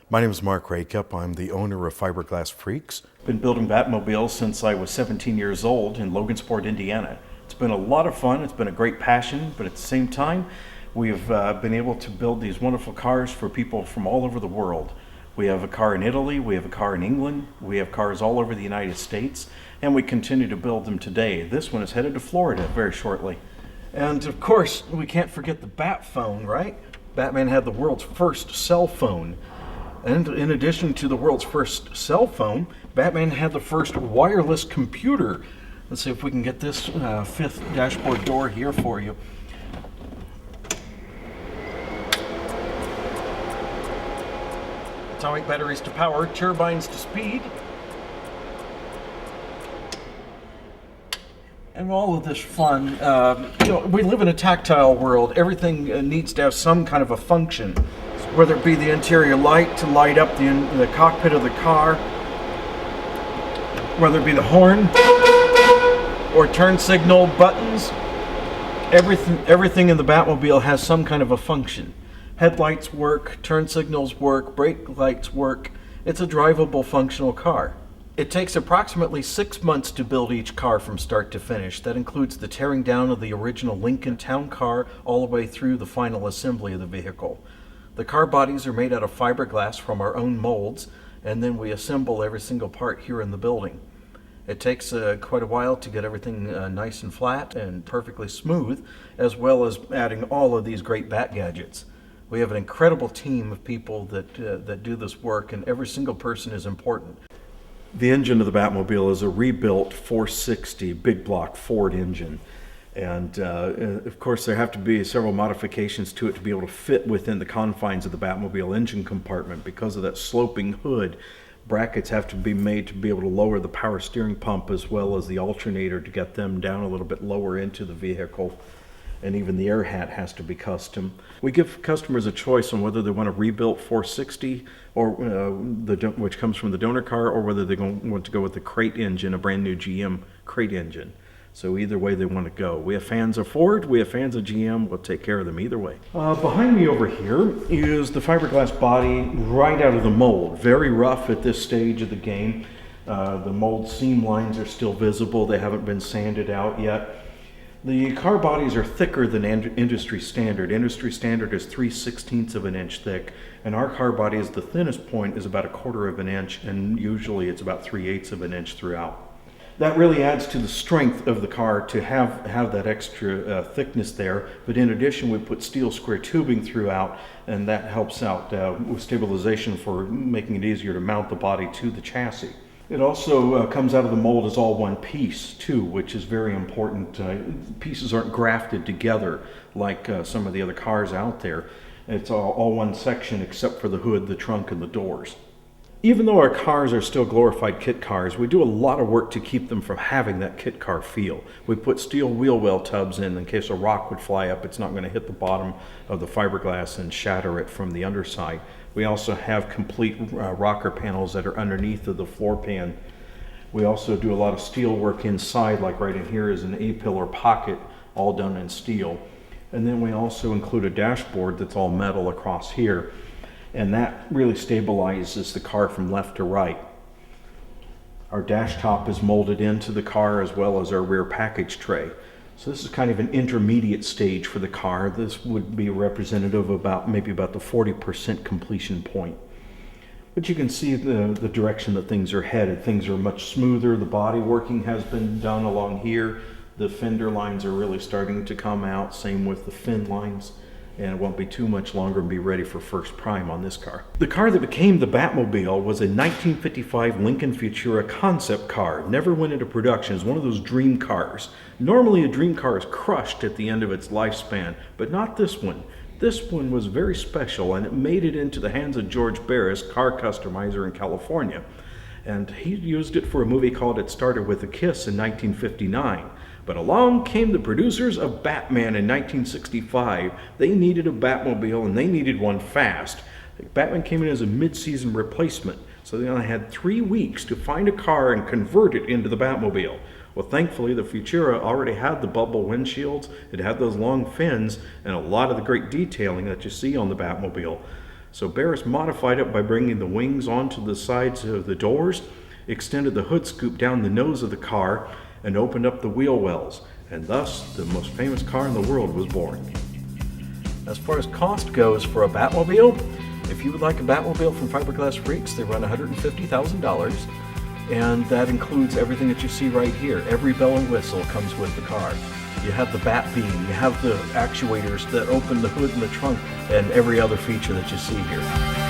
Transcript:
My name is Mark Rakup. I'm the owner of Fiberglass Freaks. Been building Batmobiles since I was 17 years old in Logansport, Indiana. It's been a lot of fun. It's been a great passion, but at the same time, we've been able to build these wonderful cars for people from all over the world. We have a car in Italy, we have a car in England, we have cars all over the United States, and we continue to build them today. This one is headed to Florida very shortly. And of course, we can't forget the Bat phone, right? Batman had the world's first cell phone. And in addition to the world's first cell phone, Batman had the first wireless computer. Let's see if we can get this fifth dashboard door here for you. Atomic batteries to power, turbines to speed. And all of this fun. We live in a tactile world. Everything needs to have some kind of a function. Whether it be the interior light to light up the cockpit of the car, whether it be the horn or turn signal buttons, everything in the Batmobile has some kind of a function. Headlights work, turn signals work, brake lights work. It's a drivable, functional car. It takes approximately 6 months to build each car from start to finish. That includes the tearing down of the original Lincoln Town Car all the way through the final assembly of the vehicle. The car bodies are made out of fiberglass from our own molds, and then we assemble every single part here in the building. It takes quite a while to get everything nice and flat and perfectly smooth, as well as adding all of these great Bat gadgets. We have an incredible team of people that do this work, and every single person is important. The engine of the Batmobile is a rebuilt 460 big block Ford engine. And of course, there have to be several modifications to it to be able to fit within the confines of the Batmobile engine compartment. Because of that sloping hood, brackets have to be made to be able to lower the power steering pump as well as the alternator to get them down a little bit lower into the vehicle. And even the air hat has to be custom. We give customers a choice on whether they want a rebuilt 460, or which comes from the donor car, or whether they want to go with the crate engine, a brand new GM crate engine. So either way they want to go. We have fans of Ford, we have fans of GM, we'll take care of them either way. Behind me over here is the fiberglass body right out of the mold. Very rough at this stage of the game. The mold seam lines are still visible, they haven't been sanded out yet. The car bodies are thicker than industry standard. Industry standard is 3/16 of an inch thick, and our car body is the thinnest point is about 1/4 of an inch, and usually it's about 3/8 of an inch throughout. That really adds to the strength of the car to have that extra thickness there. But in addition, we put steel square tubing throughout, and that helps out with stabilization for making it easier to mount the body to the chassis. It also comes out of the mold as all one piece too, which is very important. Pieces aren't grafted together like some of the other cars out there. It's all one section except for the hood, the trunk, and the doors. Even though our cars are still glorified kit cars, we do a lot of work to keep them from having that kit car feel. We put steel wheel well tubs in case a rock would fly up. It's not going to hit the bottom of the fiberglass and shatter it from the underside. We also have complete rocker panels that are underneath of the floor pan. We also do a lot of steel work inside, like right in here is an A-pillar pocket, all done in steel. And then we also include a dashboard that's all metal across here. And that really stabilizes the car from left to right. Our dash top is molded into the car as well as our rear package tray. So this is kind of an intermediate stage for the car. This would be representative of maybe about the 40% completion point. But you can see the direction that things are headed. Things are much smoother. The body working has been done along here. The fender lines are really starting to come out. Same with the fin lines. And it won't be too much longer and be ready for first prime on this car. The car that became the Batmobile was a 1955 Lincoln Futura concept car. Never went into production. It's one of those dream cars. Normally a dream car is crushed at the end of its lifespan, but not this one. This one was very special, and it made it into the hands of George Barris, car customizer in California. And he used it for a movie called It Started With a Kiss in 1959. But along came the producers of Batman in 1965. They needed a Batmobile, and they needed one fast. Batman came in as a mid-season replacement, so they only had 3 weeks to find a car and convert it into the Batmobile. Well, thankfully, the Futura already had the bubble windshields, it had those long fins, and a lot of the great detailing that you see on the Batmobile. So Barris modified it by bringing the wings onto the sides of the doors, extended the hood scoop down the nose of the car, and opened up the wheel wells. And thus, the most famous car in the world was born. As far as cost goes for a Batmobile, if you would like a Batmobile from Fiberglass Freaks, they run $150,000. And that includes everything that you see right here. Every bell and whistle comes with the car. You have the bat beam, you have the actuators that open the hood and the trunk, and every other feature that you see here.